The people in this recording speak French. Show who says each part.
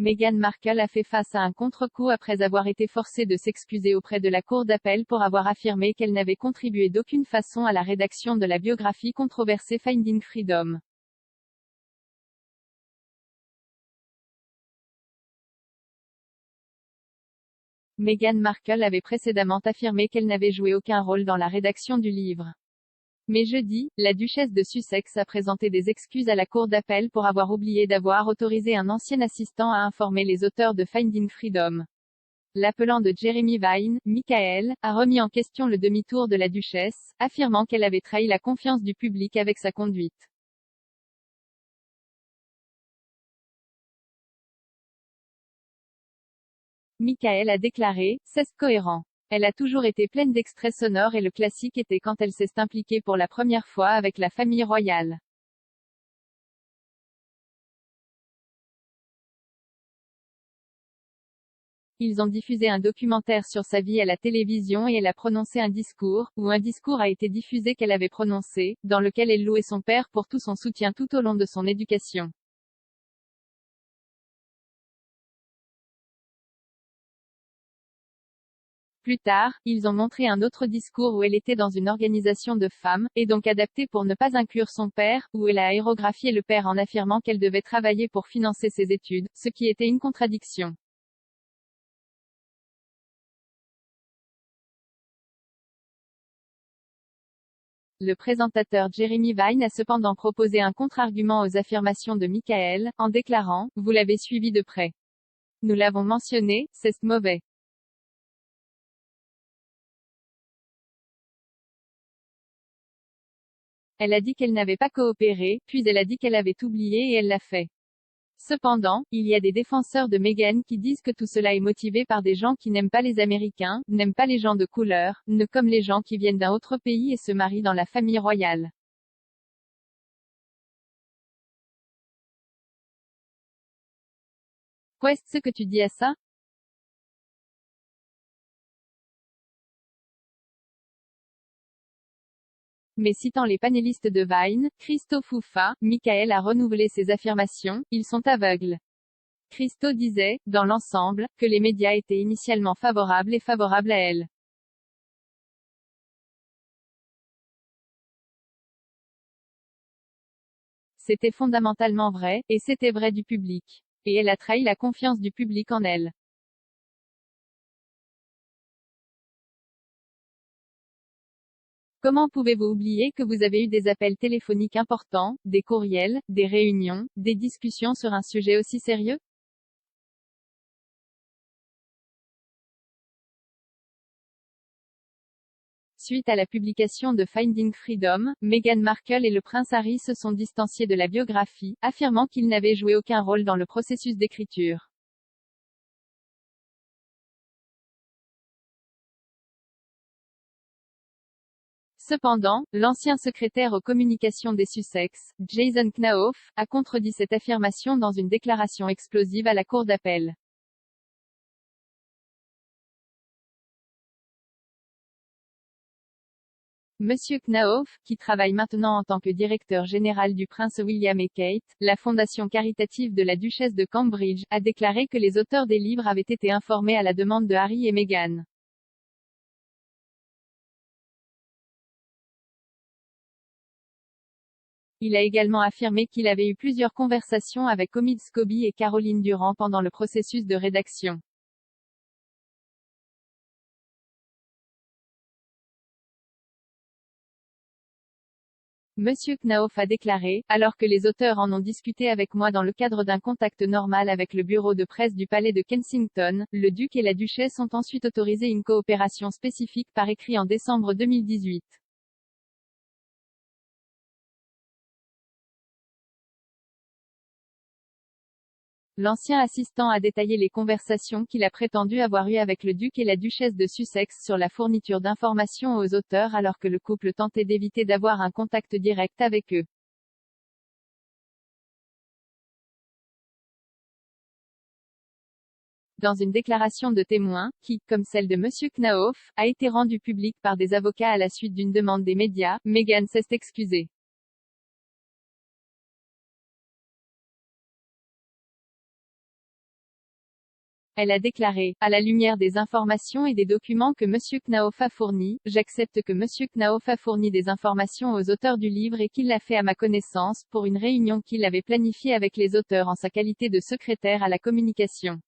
Speaker 1: Meghan Markle a fait face à un contre-coup après avoir été forcée de s'excuser auprès de la Cour d'appel pour avoir affirmé qu'elle n'avait contribué d'aucune façon à la rédaction de la biographie controversée Finding Freedom. Meghan Markle avait précédemment affirmé qu'elle n'avait joué aucun rôle dans la rédaction du livre. Mais jeudi, la duchesse de Sussex a présenté des excuses à la Cour d'appel pour avoir oublié d'avoir autorisé un ancien assistant à informer les auteurs de Finding Freedom. L'appelant de Jeremy Vine, Michael, a remis en question le demi-tour de la duchesse, affirmant qu'elle avait trahi la confiance du public avec sa conduite. Michael a déclaré, c'est cohérent. Elle a toujours été pleine d'extraits sonores et le classique était quand elle s'est impliquée pour la première fois avec la famille royale. Ils ont diffusé un documentaire sur sa vie à la télévision et elle a prononcé un discours, ou un discours a été diffusé qu'elle avait prononcé, dans lequel elle louait son père pour tout son soutien tout au long de son éducation. Plus tard, ils ont montré un autre discours où elle était dans une organisation de femmes, et donc adapté pour ne pas inclure son père, où elle a aérographié le père en affirmant qu'elle devait travailler pour financer ses études, ce qui était une contradiction. Le présentateur Jeremy Vine a cependant proposé un contre-argument aux affirmations de Michael, en déclarant, vous l'avez suivi de près. Nous l'avons mentionné, c'est mauvais. Elle a dit qu'elle n'avait pas coopéré, puis elle a dit qu'elle avait oublié et elle l'a fait. Cependant, il y a des défenseurs de Meghan qui disent que tout cela est motivé par des gens qui n'aiment pas les Américains, n'aiment pas les gens de couleur, ne comme les gens qui viennent d'un autre pays et se marient dans la famille royale. Qu'est-ce que tu dis à ça? Mais citant les panélistes de Vine, Christo Foufa, Michael a renouvelé ses affirmations, ils sont aveugles. Christo disait, dans l'ensemble, que les médias étaient initialement favorables et favorables à elle. C'était fondamentalement vrai, et c'était vrai du public. Et elle a trahi la confiance du public en elle. Comment pouvez-vous oublier que vous avez eu des appels téléphoniques importants, des courriels, des réunions, des discussions sur un sujet aussi sérieux? Suite à la publication de Finding Freedom, Meghan Markle et le prince Harry se sont distanciés de la biographie, affirmant qu'ils n'avaient joué aucun rôle dans le processus d'écriture. Cependant, l'ancien secrétaire aux communications des Sussex, Jason Knauf, a contredit cette affirmation dans une déclaration explosive à la cour d'appel. Monsieur Knauf, qui travaille maintenant en tant que directeur général du prince William et Kate, la fondation caritative de la duchesse de Cambridge, a déclaré que les auteurs des livres avaient été informés à la demande de Harry et Meghan. Il a également affirmé qu'il avait eu plusieurs conversations avec Omid Scobie et Caroline Durand pendant le processus de rédaction. Monsieur Knauf a déclaré, alors que les auteurs en ont discuté avec moi dans le cadre d'un contact normal avec le bureau de presse du palais de Kensington, le duc et la duchesse ont ensuite autorisé une coopération spécifique par écrit en décembre 2018. L'ancien assistant a détaillé les conversations qu'il a prétendu avoir eues avec le duc et la duchesse de Sussex sur la fourniture d'informations aux auteurs alors que le couple tentait d'éviter d'avoir un contact direct avec eux. Dans une déclaration de témoin, qui, comme celle de Monsieur Knauf, a été rendue publique par des avocats à la suite d'une demande des médias, Meghan s'est excusée. Elle a déclaré: à la lumière des informations et des documents que M. Knauf a fournis, j'accepte que M. Knauf a fourni des informations aux auteurs du livre et qu'il l'a fait à ma connaissance, pour une réunion qu'il avait planifiée avec les auteurs en sa qualité de secrétaire à la communication.